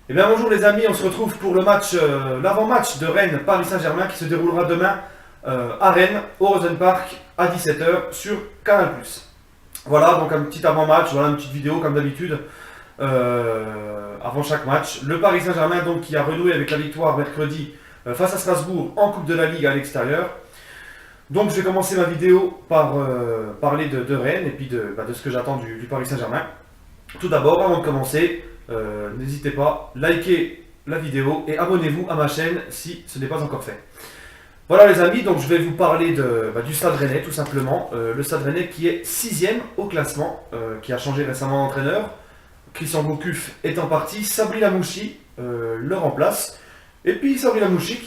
Eh bien bonjour les amis, on se retrouve pour le match, l'avant-match de Rennes Paris Saint-Germain qui se déroulera demain à Rennes, au Rosenpark, à 17h sur Canal+. Voilà, donc un petit avant-match, voilà une petite vidéo comme d'habitude avant chaque match. Le Paris Saint-Germain donc qui a renoué avec la victoire mercredi face à Strasbourg en Coupe de la Ligue à l'extérieur. Donc je vais commencer ma vidéo par parler de Rennes et puis de ce que j'attends du Paris Saint-Germain. Tout d'abord, avant de commencer, n'hésitez pas, likez la vidéo et abonnez-vous à ma chaîne si ce n'est pas encore fait. Voilà les amis, donc je vais vous parler du Stade Rennais tout simplement. Le Stade Rennais qui est 6ème au classement, qui a changé récemment d'entraîneur. Christian Gourcuff étant parti, Sabri Lamouchi le remplace. Et puis Sabri Lamouchi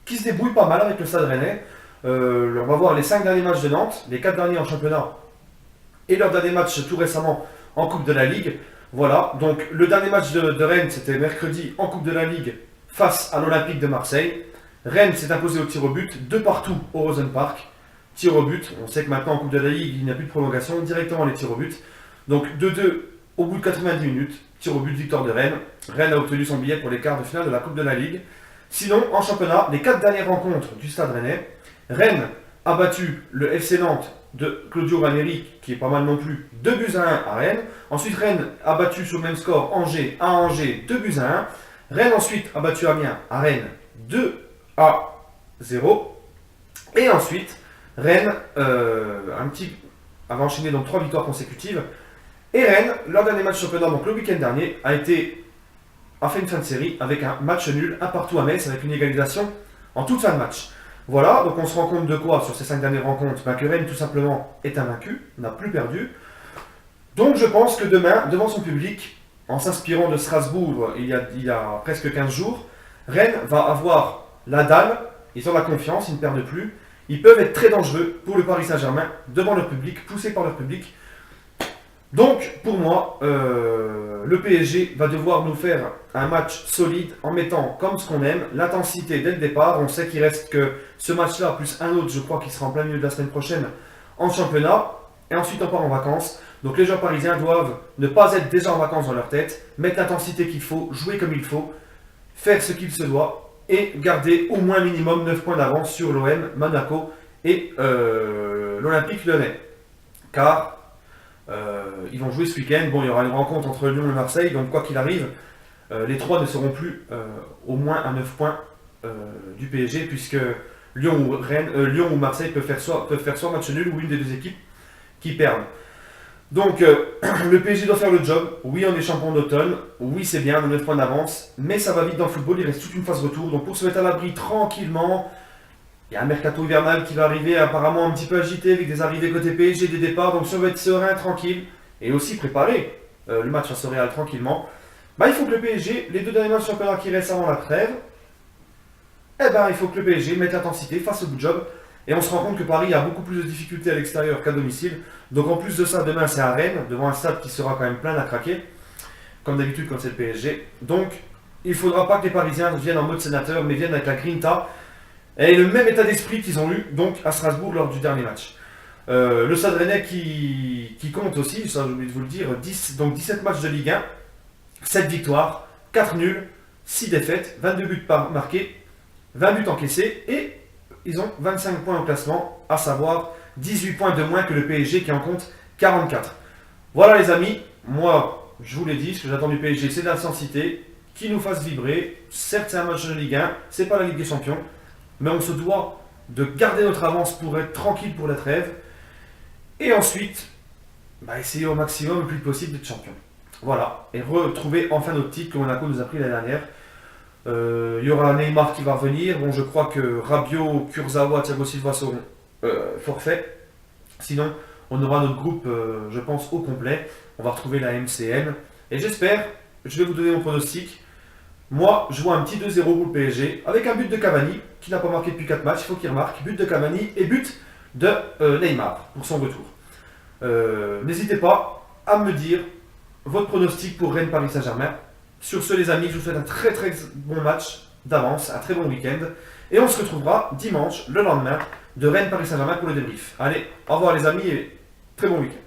qui se débrouille pas mal avec le Stade Rennais. On va voir les 5 derniers matchs de Nantes, les 4 derniers en championnat et leur dernier match tout récemment en Coupe de la Ligue. Voilà, donc le dernier match de Rennes c'était mercredi en Coupe de la Ligue face à l'Olympique de Marseille. Rennes s'est imposé au tir au but, 2 partout au Rosenpark. Tir au but, on sait que maintenant en Coupe de la Ligue il n'y a plus de prolongation, directement les tirs au but. Donc 2-2 au bout de 90 minutes, tir au but, victoire de Rennes. Rennes a obtenu son billet pour les quarts de finale de la Coupe de la Ligue. Sinon, en championnat, les 4 dernières rencontres du Stade Rennais, Rennes a battu le FC Nantes de Claudio Ranieri, qui est pas mal non plus, 2-1 à Rennes. Ensuite, Rennes a battu sur le même score Angers à Angers, 2-1. Rennes ensuite a battu Amiens à Rennes, 2-0. Et ensuite, Rennes avait enchaîné donc 3 victoires consécutives. Et Rennes, leur dernier match championnat, donc le week-end dernier, a fait une fin de série avec un match nul, un partout à Metz, avec une égalisation en toute fin de match. Voilà, donc on se rend compte de quoi sur ces 5 dernières rencontres? Que Rennes tout simplement est invaincu, n'a plus perdu. Donc je pense que demain, devant son public, en s'inspirant de Strasbourg il y a presque 15 jours, Rennes va avoir la dalle, ils ont la confiance, ils ne perdent plus. Ils peuvent être très dangereux pour le Paris Saint-Germain, devant leur public, poussés par leur public. Donc, pour moi, le PSG va devoir nous faire un match solide en mettant, comme ce qu'on aime, l'intensité dès le départ. On sait qu'il reste que ce match-là, plus un autre, je crois, qui sera en plein milieu de la semaine prochaine, en championnat. Et ensuite, on part en vacances. Donc, les joueurs parisiens doivent ne pas être déjà en vacances dans leur tête, mettre l'intensité qu'il faut, jouer comme il faut, faire ce qu'il se doit et garder au moins minimum 9 points d'avance sur l'OM, Monaco et l'Olympique Lyonnais. Car ils vont jouer ce week-end. Bon, il y aura une rencontre entre Lyon et Marseille, donc quoi qu'il arrive, les trois ne seront plus au moins à 9 points du PSG, puisque Lyon ou Marseille peuvent faire soit match nul ou une des deux équipes qui perdent. Donc le PSG doit faire le job. Oui, on est champion d'automne. Oui, c'est bien, on a 9 points d'avance, mais ça va vite dans le football, il reste toute une phase retour. Donc pour se mettre à l'abri tranquillement, il y a un mercato hivernal qui va arriver apparemment un petit peu agité avec des arrivées côté PSG, des départs. Donc si on veut être serein, tranquille et aussi préparer le match face au Real tranquillement, il faut que le PSG, les 2 derniers matchs championnat qui restent avant la trêve, il faut que le PSG mette l'intensité, fasse le good job. Et on se rend compte que Paris a beaucoup plus de difficultés à l'extérieur qu'à domicile. Donc en plus de ça, demain c'est à Rennes, devant un stade qui sera quand même plein à craquer, comme d'habitude quand c'est le PSG. Donc il ne faudra pas que les Parisiens viennent en mode sénateur, mais viennent avec la grinta et le même état d'esprit qu'ils ont eu donc à Strasbourg lors du dernier match. Le Stade Rennais qui compte aussi, ça j'ai oublié de vous le dire, 17 matchs de Ligue 1, 7 victoires, 4 nuls, 6 défaites, 22 buts marqués, 20 buts encaissés et ils ont 25 points au classement, à savoir 18 points de moins que le PSG qui en compte 44. Voilà les amis, moi je vous l'ai dit, ce que j'attends du PSG c'est de l'intensité, qui nous fasse vibrer. Certes c'est un match de Ligue 1, c'est pas la Ligue des Champions, mais on se doit de garder notre avance pour être tranquille pour la trêve. Et ensuite, essayer au maximum le plus possible d'être champion. Voilà, et retrouver enfin notre titre que Monaco nous a pris l'année dernière. Il y aura Neymar qui va revenir. Bon, je crois que Rabiot, Kurzawa, Thiago Silva seront forfaits. Sinon, on aura notre groupe, je pense, au complet. On va retrouver la MCN. Et j'espère, je vais vous donner mon pronostic. Moi, je vois un petit 2-0 pour le PSG, avec un but de Cavani, qui n'a pas marqué depuis 4 matchs, il faut qu'il remarque. But de Cavani et but de Neymar pour son retour. N'hésitez pas à me dire votre pronostic pour Rennes Paris Saint-Germain. Sur ce les amis, je vous souhaite un très très bon match d'avance, un très bon week-end. Et on se retrouvera dimanche, le lendemain, de Rennes Paris Saint-Germain pour le débrief. Allez, au revoir les amis et très bon week-end.